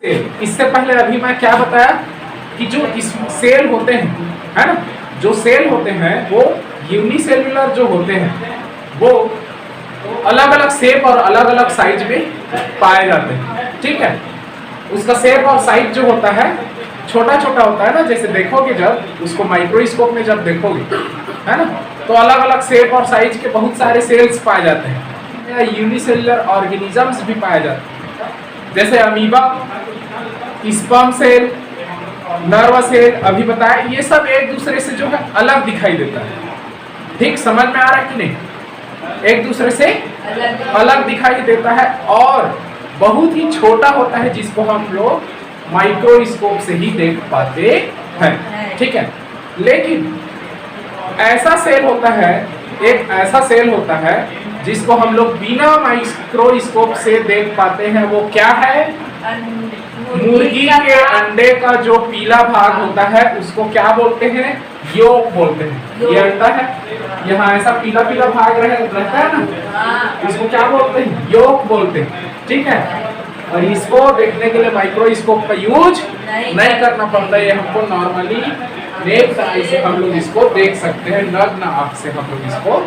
इससे पहले अभी मैं क्या बताया कि जो इस सेल होते हैं, है ना, जो सेल होते हैं वो यूनिसेल्युलर जो होते हैं वो अलग अलग शेप और अलग अलग साइज में पाए जाते हैं। ठीक है, उसका शेप और साइज जो होता है छोटा छोटा होता है ना, जैसे देखोगे जब उसको माइक्रोस्कोप में जब देखोगे, है ना, तो अलग अलग शेप और साइज के बहुत सारे सेल्स पाए जाते हैं। यूनिसेल्युलर ऑर्गेनिजम्स भी पाए जाते हैं, जैसे amoeba, sperm cell, nerve cell, अभी बताया, ये सब एक दूसरे से जो है अलग दिखाई देता है। ठीक, समझ में आ रहा है कि नहीं? एक दूसरे से अलग दिखाई देता है और बहुत ही छोटा होता है, जिसको हम लोग माइक्रोस्कोप से ही देख पाते हैं। ठीक है, लेकिन ऐसा सेल होता है, एक ऐसा सेल होता है जिसको हम लोग बिना माइक्रोस्कोप से देख पाते हैं। वो क्या है? मुर्गी के अंडे का जो पीला भाग होता है उसको क्या बोलते हैं? योक बोलते हैं। ये अंडा है, यहाँ ऐसा पीला पीला भाग रहता है ना, इसको क्या बोलते हैं? योक बोलते हैं। ठीक है, और इसको देखने के लिए माइक्रोस्कोप का यूज नहीं करना पड़ता है। ये हमको नॉर्मली नेक्स्ट आई से हम लोग इसको देख सकते हैं, नग्न आंख से हम लोग इसको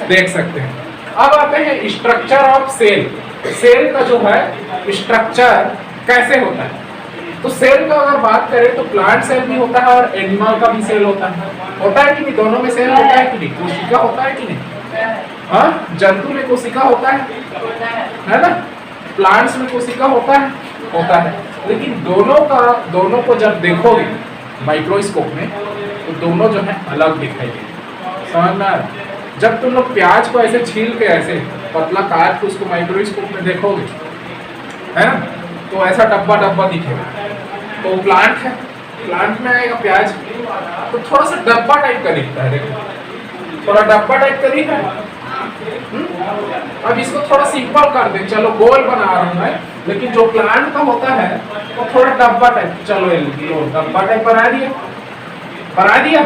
देख सकते हैं। अब आते हैं स्ट्रक्चर ऑफ सेल। सेल का जो है स्ट्रक्चर कैसे होता है? तो सेल का अगर बात करें तो प्लांट सेल भी होता है और एनिमल का भी सेल होता है। होता है कि नहीं? दोनों में सेल होता है कि नहीं? कोशिका होता है कि नहीं? हाँ, जंतु में कोशिका होता है ना? प्लांट्स में कोशिका होता है। लेकिन दोनों को जब देखोगे माइक्रोस्कोप में तो दोनों जो है अलग दिखाई देंगे। समझ में आ रहा? जब तुम लोग प्याज को ऐसे छील के ऐसे पतला काट के उसको माइक्रोस्कोप में देखोगे, है ना, तो ऐसा डब्बा डब्बा दिखेगा। तो प्लांट है, प्लांट में आएगा प्याज, तो थोड़ा सा डब्बा टाइप का दिखता है। देखो, थोड़ा डब्बा टाइप का दिख रहा है। अब इसको थोड़ा सिंपल कर दे, चलो गोल बना रहा हूं मैं, लेकिन जो प्लांट का होता है वो थोड़ा डब्बा टाइप, चलो डब्बा टाइप बना दिया।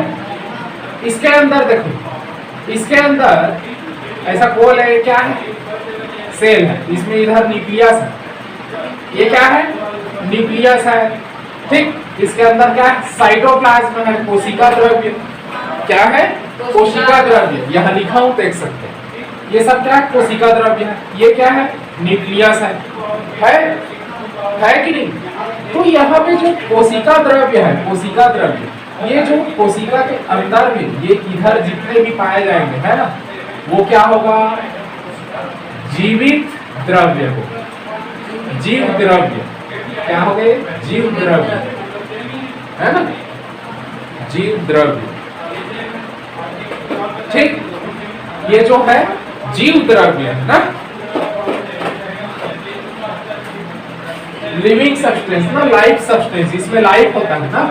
इसके अंदर देखो, इसके अंदर ऐसा गोल है, क्या है? सेल है। इसमें इधर न्यूक्लियस है, ये क्या है? न्यूक्लियस है। ठीक, इसके अंदर क्या है? साइटोप्लाज्म है, कोशिका द्रव्य। क्या है? कोशिका द्रव्य। यहाँ लिखा हूं, देख सकते हैं। ये सब क्या है? कोशिका द्रव्य है। ये क्या है? न्यूक्लियस है कि नहीं? तो यहाँ पे जो कोशिका द्रव्य है, कोशिका द्रव्य, ये जो कोशिका के अंदर में ये इधर जितने भी पाए जाएंगे, है ना, वो क्या होगा? जीवित द्रव्य होगा। जीव द्रव्य क्या हो गए? जीव द्रव्य, है ना, जीव द्रव्य। ठीक, ये जो है जीव द्रव्य है ना, लिविंग सब्सटेंस ना, लाइफ सब्सटेंस। इसमें लाइफ होता है ना,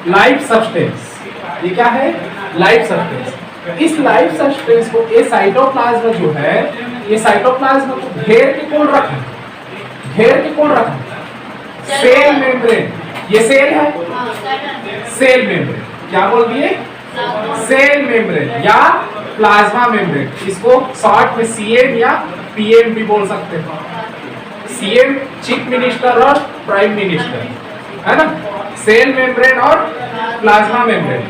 लाइफ सब्सटेंस। ये क्या है? Life substance. इस लाइफ सब्सटेंस को ये साइटोप्लाज्म जो है, ये साइटोप्लाज्म को घेर के कौन रखा? Cell membrane. ये सेल है, सेल मेम्ब्रेन। क्या बोल दिए? सेल मेम्ब्रेन या प्लाज्मा मेम्ब्रेन। इसको शॉर्ट में सीएम या पीएम भी बोल सकते हैं। सीएम चीफ मिनिस्टर और प्राइम मिनिस्टर, है ना, सेल मेम्ब्रेन और प्लाज्मा मेम्ब्रेन।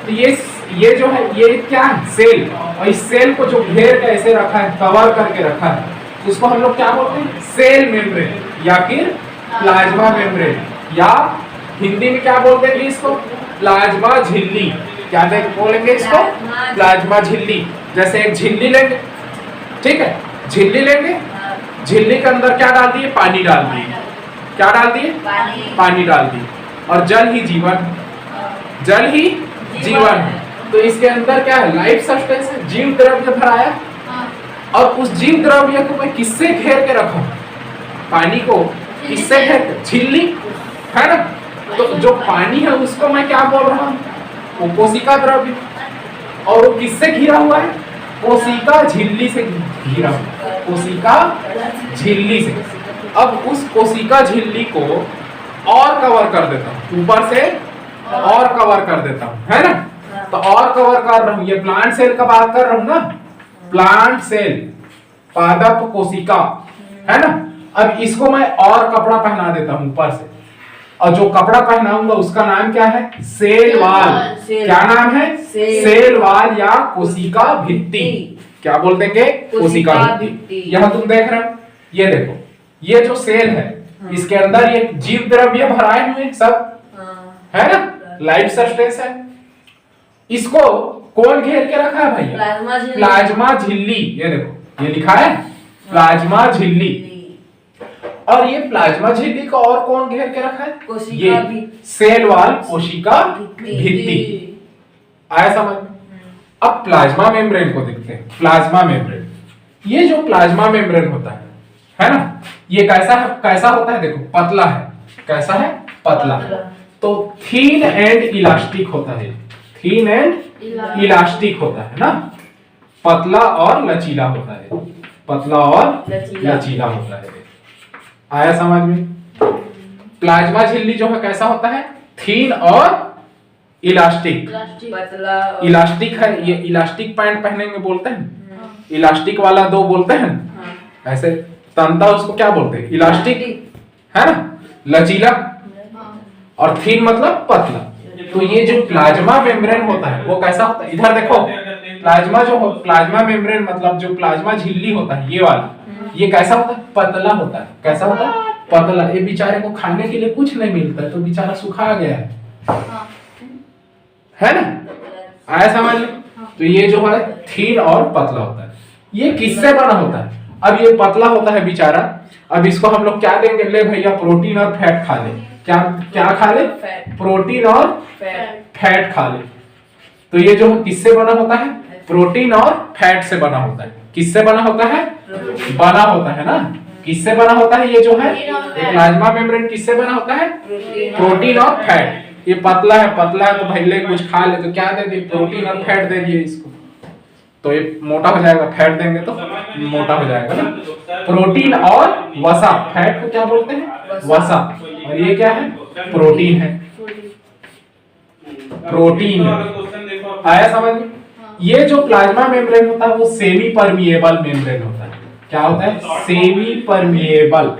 तो ये जो है, ये क्या है? सेल। और इस सेल को जो घेर के ऐसे रखा है, कवर करके रखा है, उसको हम लोग क्या बोलते हैं? सेल मेम्ब्रेन या फिर प्लाज्मा मेम्ब्रेन, या हिंदी में क्या बोलते हैं इसको? प्लाज्मा झिल्ली। क्या बोलेंगे इसको? प्लाज्मा झिल्ली। जैसे एक झिल्ली लेंगे, ठीक है, झिल्ली लेंगे, झिल्ली के अंदर क्या डाल दिए? पानी डाल दिए। क्या डाल दिए? पानी डाल दिए। और जल ही जीवन, जल ही जीवन है। तो इसके अंदर क्या है? लाइफ सब्सटेंस है, जीव द्रव्य भराया। और उस जीव द्रव्य को मैं किससे घेर के रखूं? पानी को किससे घेर के? झिल्ली, है ना। तो जो पानी है उसको मैं क्या बोल रहा हूँ? वो कोशिका द्रव्य। और वो किससे घिरा हुआ है? कोशिका झिल्ली से घिरा हुआ, कोशिका झिल्ली से। अब उस कोशिका झिल्ली को और कवर कर देता हूँ, ऊपर से और कवर कर देता हूँ, है ना। तो और कवर कर रहा हूँ, ये प्लांट सेल का बात कर रहा हूँ ना, प्लांट सेल, पादप कोशिका, है ना। अब इसको मैं और कपड़ा पहना देता हूं ऊपर से, और जो कपड़ा पहनाऊंगा उसका नाम क्या है? Cell wall. क्या नाम है? सेल वाल या कोशिका भित्ति। क्या बोलते हैं? कोशिका भित्ति। यह तुम देख रहे हो, ये देखो, ये जो सेल है इसके अंदर ये जीव द्रव्य भराए हुए सब है ना, लाइफ सब्सटेंस है। इसको कौन घेर के रखा है भैया? प्लाज्मा झिल्ली। ये देखो, ये लिखा है प्लाज्मा झिल्ली। और ये प्लाज्मा झिल्ली को और कौन घेर के रखा है? ये सेल वाल कोशिका भित्ति। आया समझ? अब प्लाज्मा मेम्ब्रेन को देखते हैं। प्लाज्मा मेम्ब्रेन, ये जो प्लाज्मा मेम्ब्रेन होता है ना, ये कैसा होता है? देखो, पतला है। कैसा है? पतला। तो थीन एंड इलास्टिक होता है। थीन एंड इलास्टिक होता है ना, पतला और लचीला होता है। पतला और लचीला होता है। आया समझ में? प्लाज्मा झिल्ली जो है कैसा होता है? थीन और इलास्टिक। इलास्टिक है, ये इलास्टिक पैंट पहनेंगे बोलते हैं, इलास्टिक वाला दो बोलते हैं ऐसे, तंता उसको क्या बोलते हैं? इलास्टिक है ना, लचीला, और थीन मतलब पतला। तो ये जो प्लाज्मा मेम्ब्रेन होता है वो कैसा होता है? इधर देखो, प्लाज्मा मेम्ब्रेन मतलब जो प्लाज्मा झिल्ली होता है ये वाला, ये कैसा होता है? पतला होता है। कैसा होता है? पतला। ये बेचारे को खाने के लिए कुछ नहीं मिलता तो बेचारा सुखा गया है ना। आया समझ में? तो ये जो है थीन और पतला होता है। ये किससे बना होता है? अब ये पतला होता है बेचारा, अब इसको हम लोग क्या देंगे? ले भैया, प्रोटीन और फैट खा ले। क्या खा ले? प्रोटीन और फैट खा ले। तो ये जो किससे बना होता है? प्रोटीन और फैट से बना होता है। किससे बना होता है? बना होता है ना। किससे बना होता है? ये जो है प्लाज्मा मेम्ब्रेन किससे बना होता है? प्रोटीन और फैट। ये पतला है तो भैया कुछ खा ले तो क्या दे दिए? प्रोटीन और फैट दे दिए इसको, तो ये मोटा हो जाएगा। फैट देंगे तो मोटा हो जाएगा ना। प्रोटीन और वसा, फैट को क्या बोलते हैं? वसा। और ये क्या है? प्रोटीन है। प्रोटीन है। आया समझ में? ये जो प्लाज्मा मेम्ब्रेन होता है वो सेमी परमिएबल मेम्ब्रेन होता है। क्या होता है? Semi permeable.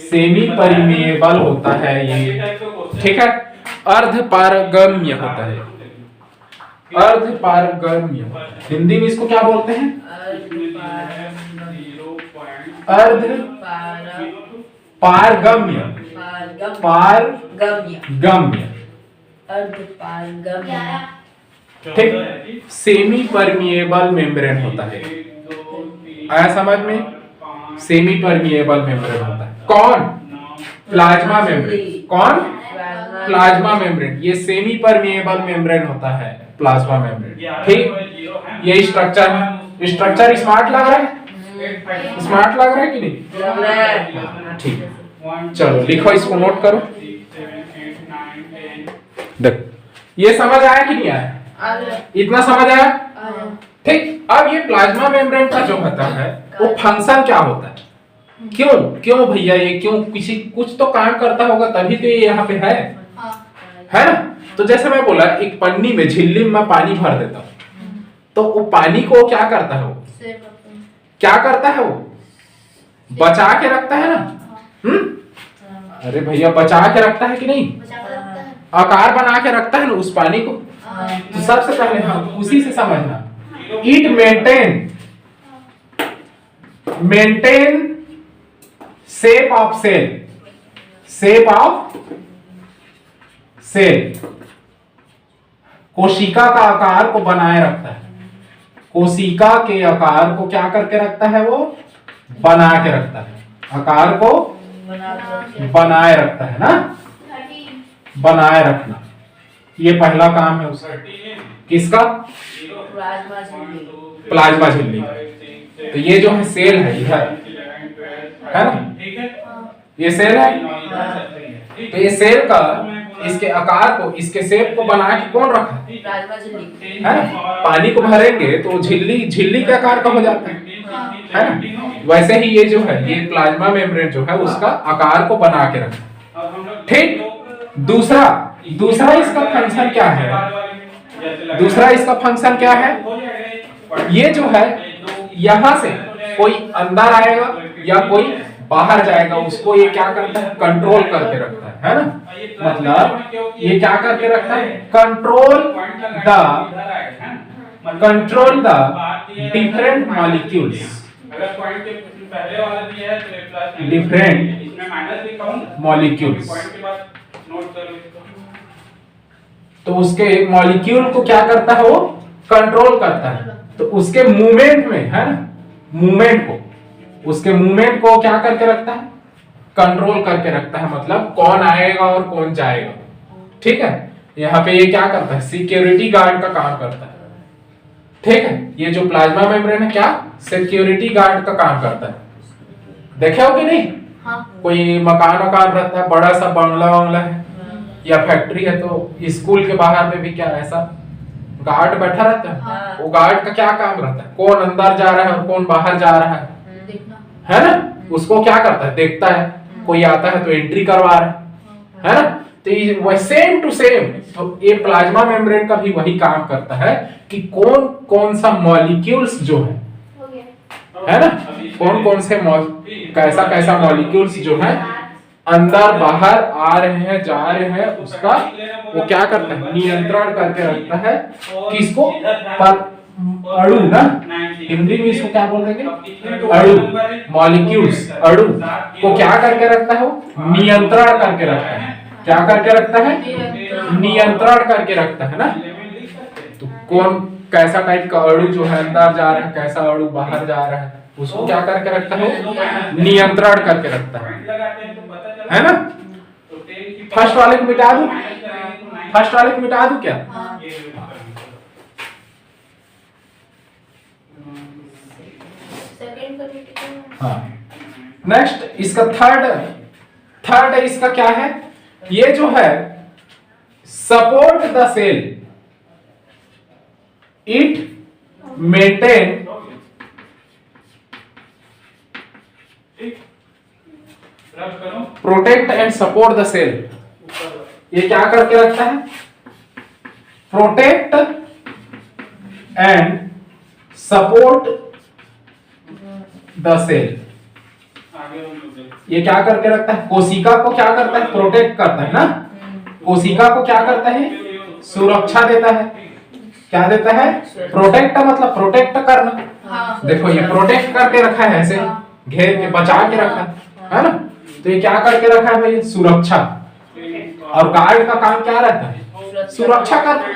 सेमी परमिएबल होता है ये, ठीक है। अर्ध पारगम्य होता है। अर्ध पारगम्य, हिंदी में इसको क्या बोलते हैं? अर्ध पारगम्य। पारगम्य, अर्ध पारगम्य, ठीक। सेमी परमिएबल मेम्ब्रेन होता है। आया समझ में? सेमी परमिएबल मेम्ब्रेन होता है। कौन? Plasma membrane. कौन? Plasma membrane. ये सेमी परमिएबल मेम्ब्रेन होता है, प्लाज्मा मेम्ब्रेन, ठीक। ये स्ट्रक्चर है। स्ट्रक्चर स्मार्ट लग रहा है? स्मार्ट लग रहा है कि नहीं? ठीक, चलो लिखो, इसको नोट करो। देख, ये समझ आया कि नहीं आया? इतना समझ आया? ठीक। अब ये प्लाज्मा मेम्ब्रेन का जो होता है वो फंक्शन क्या होता है? क्यों भैया, ये क्यों? किसी कुछ तो काम करता होगा तभी तो ये यहाँ पे है ना। तो जैसे मैं बोला, एक पन्नी में, झिल्ली में पानी भर देता हूँ, तो वो पानी को क्या करता है? वो क्या करता है? वो बचा के रखता है ना। अरे भैया, बचा के रखता है कि नहीं? आकार बना के रखता है ना उस पानी को। तो सबसे पहले हम उसी से समझना, it maintain shape of cell. Shape of cell, कोशिका का आकार को बनाए रखता है। कोशिका के आकार को क्या करके रखता है? वो बना के रखता है। आकार को बनाए रखता है ना, बनाए रखना। ये पहला काम है उसका। किसका? प्लाज्मा झिल्ली। तो ये जो है सेल है इधर, है ना, ये सेल है। तो ये सेल का, इसके आकार को, इसके शेप को बना के कौन रखा है? प्लाज्मा झिल्ली, है ना। पानी को भरेंगे तो झिल्ली के आकार का हो जाता है ना। वैसे ही ये जो है, ये प्लाज्मा मेम्ब्रेन जो है उसका आकार को बना के रखा, ठीक। दूसरा इसका फंक्शन क्या है? दूसरा इसका फंक्शन क्या है? ये जो है, यहां से कोई अंदर आएगा या कोई बाहर जाएगा उसको ये क्या करता है, कंट्रोल करके रखता है ना। मतलब ये क्या करके रखता है, कंट्रोल द डिफरेंट मॉलिक्यूल्स, अगर पॉइंट के पहले वाला दिया है तो प्लस डिफरेंट इसमें माइनस लिखा हूं मॉलिक्यूल्स, पॉइंट के बाद नोट करो इसको। तो उसके मॉलिक्यूल को क्या करता है, वो कंट्रोल करता है। तो उसके मूवमेंट में है ना, मूवमेंट को, उसके मूवमेंट को क्या करके रखता है, कंट्रोल करके रखता है। मतलब कौन आएगा और कौन जाएगा, ठीक है। यहाँ पे ये क्या करता है, सिक्योरिटी गार्ड का काम करता है, ठीक है। ये जो प्लाज्मा मेम्ब्रेन है क्या सिक्योरिटी गार्ड का काम करता है। देखे हो कि नहीं? हाँ। कोई मकान रहता है, बड़ा सा बंगला है या फैक्ट्री है, तो स्कूल के बाहर में भी क्या ऐसा गार्ड बैठा रहता है। हाँ। वो गार्ड का क्या काम रहता है, कौन अंदर जा रहा है और कौन बाहर जा रहा है, देखना है ना। उसको क्या करता है, देखता है, कोई आता है तो एंट्री करवा रहा है ना। तो ये सेम टू सेम, तो ये प्लाज्मा मेम्ब्रेन का भी वही काम करता है कि कौन कौन सा मॉलिक्यूल्स जो है ना, कौन कौन से कैसा कैसा मॉलिक्यूल्स जो है अंदर बाहर आ रहे हैं, जा रहे हैं, उसका वो क्या करता है, नियंत्रण करके रखता है। किसको, पर अणु ना, हिंदी में इसको क्या बोल देंगे, अणु, मॉलिक्यूल्स, अणु को क्या करके रखता है, वो नियंत्रण करके रखता है। क्या करके रखता है, नियंत्रण करके रखता है ना। तो कौन कैसा टाइप का अणु जो है अंदर जा रहा है, कैसा अणु बाहर जा रहा है, उसको क्या करके रखता है, नियंत्रण करके रखता है ना। फर्स्ट वाले को मिटा दूं, फर्स्ट वाले को मिटा दूं क्या? हाँ। नेक्स्ट इसका थर्ड इसका क्या है, ये जो है support the cell, it maintain protect and support the cell. ये क्या करके रखता है, protect and support the cell. ये क्या करके रखता है, कोशिका को क्या करता है, प्रोटेक्ट करता है ना। कोशिका को क्या करता है, सुरक्षा देता है। क्या देता है, प्रोटेक्ट, मतलब प्रोटेक्ट करना। हाँ। देखो ये प्रोटेक्ट करके रखा है, ऐसे घेर के बचा के रखा है ना। तो ये क्या करके रखा है भाई, सुरक्षा। और गार्ड का काम क्या रहता है, सुरक्षा करना,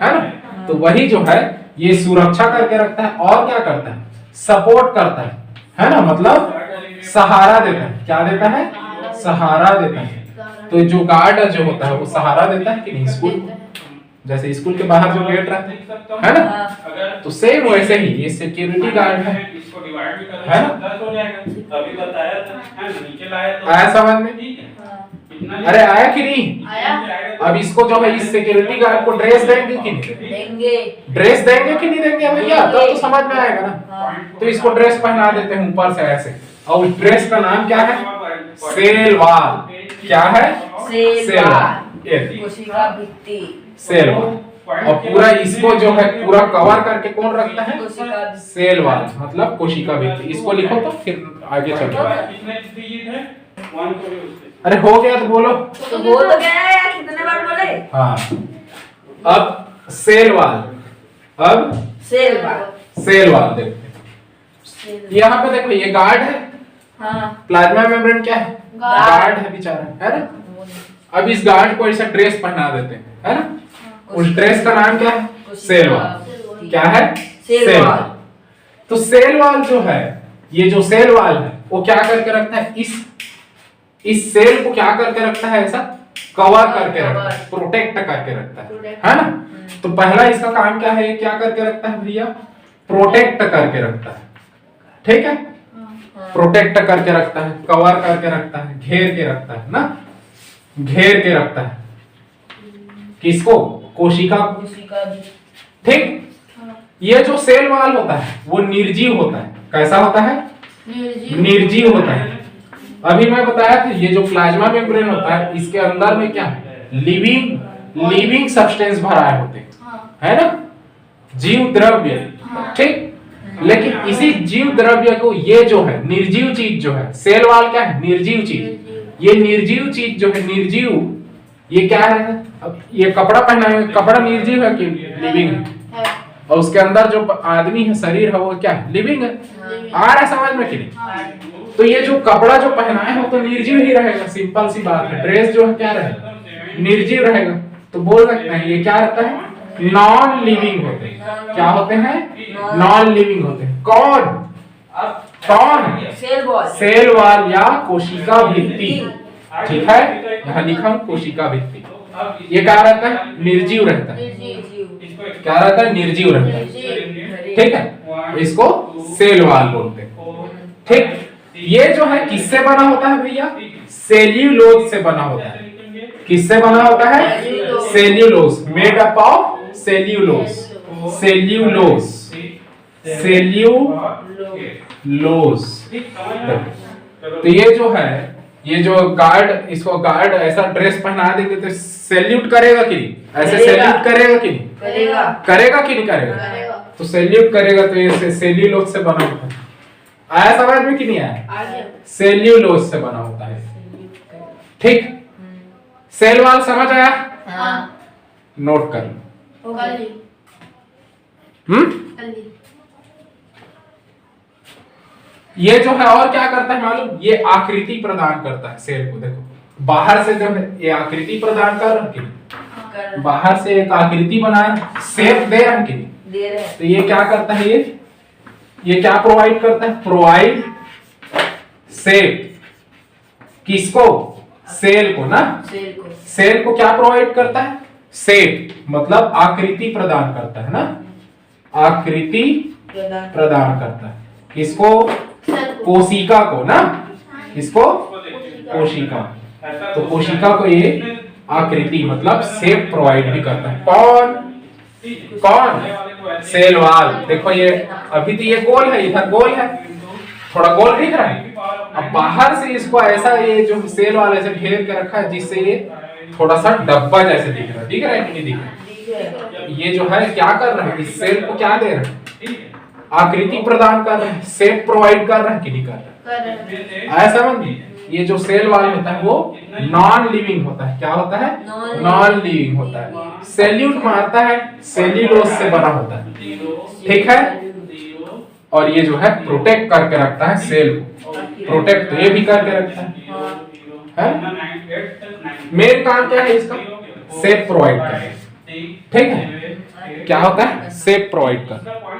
है ना। तो वही जो है ये सुरक्षा करके रखता है और क्या करता है, सपोर्ट करता है ना। मतलब सहारा देता है। क्या देता है, सहारा देता है। तो जो गार्ड जो होता है वो सहारा देता है कि नहीं, स्कूल जैसे स्कूल के बाहर जो गेट रहता है ना, तो सेम वैसे ही ये सिक्योरिटी गार्ड है, इसको डिवाइड भी है ना? 10 हो जाएगा। अभी बताया था नीचे लाया तो आया समझ में? अरे आया कि नहीं आया। अब इसको जो है इस सिक्योरिटी गार्ड को ड्रेस देंगे कि नहीं देंगे, ड्रेस देंगे कि नहीं देंगे भैया, तो समझ में आएगा ना। तो इसको ड्रेस पहना देते हैं ऊपर से ऐसे, और उस ड्रेस का नाम क्या है, सेल वॉल। क्या है, सेल वॉल, ये कोशिका भित्ति, सेल वॉल। और पूरा इसको जो है पूरा कवर करके कौन रखता है, कोशिका सेल वॉल, मतलब कोशिका भित्ति। इसको लिखो तो फिर आगे चलो। कितने डिजिट है 1 को भी उससे। अरे हो गया तो बोलो। तो वो तो क्या है यार, कितने बार बोले। हाँ अब सेल वॉल, अब सेल वॉल, सेल वॉल देखते हैं। यहाँ पे देखो ये गार्ड है, हाँ प्लाज्मा मेम्ब्रेन क्या है, गार्ड है बेचारा, है ना। अब इस गार्ड को ऐसा ड्रेस पहना देते हैं, है ना। उस ड्रेस का नाम क्या है, सेल वॉल। क्या है, सेल वॉल। तो सेल वॉल जो है, ये जो सेल वॉल है वो क्या करके रखता है, इस सेल को क्या करके रखता है, ऐसा कवर करके रखता है, प्रोटेक्ट करके रखता है ना। तो पहला इसका काम क्या है, ये क्या करके रखता है भैया, प्रोटेक्ट करके रखता है, ठीक है। प्रोटेक्ट करके रखता है, कवर करके रखता है, घेर के रखता है ना, घेर के रखता है किसको, कोशिका को, कोशिका भी। ठीक। ये जो सेल वॉल होता है वो निर्जीव होता है। कैसा होता है, निर्जीव होता है। अभी मैं बताया था ये जो प्लाज्मा मेम्ब्रेन होता है इसके अंदर में क्या है, लिविंग सब्सटेंस भरा होते हैं, है ना, जीव द्रव्य, ठीक। लेकिन इसी जीव द्रव्य को ये जो है निर्जीव चीज जो है, सेल वॉल क्या है? निर्जीव चीज। ये निर्जीव चीज जो है निर्जीव, ये क्या है? अब ये कपड़ा पहना है, कपड़ा निर्जीव है कि लिविंग है? और उसके अंदर जो आदमी है, शरीर है, वो क्या है? लिविंग है। आ रहा है समझ में कि नहीं? तो ये जो कपड़ा जो पहनाए हो तो निर्जीव ही रहेगा, सिंपल सी बात है। ड्रेस जो है क्या रहेगा? निर्जीव रहेगा। तो बोल सकते हैं ये क्या रहता है? नॉन लिविंग होते हैं। क्या होते हैं? नॉन लिविंग होते हैं। कौन? कौन? Cell wall. सेल वॉल या कोशिका भित्ति। ठीक है, यहाँ लिखा हूं कोशिका भित्ति। ये क्या रहता है? निर्जीव रहता है। क्या रहता है? निर्जीव रहता है। ठीक है, इसको सेल वॉल बोलते हैं। ठीक, ये जो है किससे बना होता है भैया? सेल्यूलोज से बना होता है। किससे बना होता है? Cellulose, made up of cellulose. Cellulose, cellulose. तो ये जो है, ये जो गार्ड, इसको गार्ड ऐसा ड्रेस पहना देंगे तो सैल्यूट करेगा कि नहीं? ऐसे सैल्यूट करेगा कि नहीं? करेगा। करेगा कि नहीं करेगा? तो सैल्यूट करेगा। तो ये सेल्यूलोज से बना होता है। आया समझ में कि नहीं आया? सेल्यूलोज से बना होता है। ठीक, सेल वॉल समझ आया? हाँ। नोट कर लो। ये जो है और क्या करता है मालूम? ये आकृति प्रदान करता है सेल को। देखो बाहर से जो है ये आकृति प्रदान कर रहा है कि नहीं? बाहर से एक आकृति बना है, शेप दे रहा है कि नहीं? दे रहे हैं। तो ये क्या करता है? ये क्या प्रोवाइड करता है? Provide shape. किसको? सेल को ना। सेल को। सेल को क्या प्रोवाइड करता है? शेप, मतलब आकृति प्रदान करता है ना। आकृति प्रदान करता है। किसको? कोशिका को ना। इसको कोशिका। तो कोशिका को ये आकृति मतलब शेप प्रोवाइड भी करता है। कौन? कौन? Cell wall. देखो ये अभी तो ये गोल है, इधर गोल है, थोड़ा गोल दिख रहा है। अब बाहर से इसको ऐसा ये जो सेल वॉल ऐसे घेर के रखा है जिससे ये थोड़ा सा डब्बा जैसे दिख रहा है। दिख रहा है कि नहीं दिख रहा? ये जो है क्या कर रहा है? इस सेल को क्या दे रहा है? आकृति प्रदान कर रहा है, शेप प्रोवाइड कर रहा है कि नहीं कर रहा है? ऐसा समझ। ये जो सेल वॉल होता है वो नॉन लिविंग होता है। क्या होता है? नॉन लिविंग होता है। सैल्यूट मारता है, सेल्यूलोज से बना होता है। ठीक है, और ये जो है प्रोटेक्ट करके रखता है सेल को। प्रोटेक्ट तो ये भी करके रखता है। मेन काम क्या है इसका? शेप प्रोवाइड करना। ठीक है, क्या होता है? शेप प्रोवाइड करना।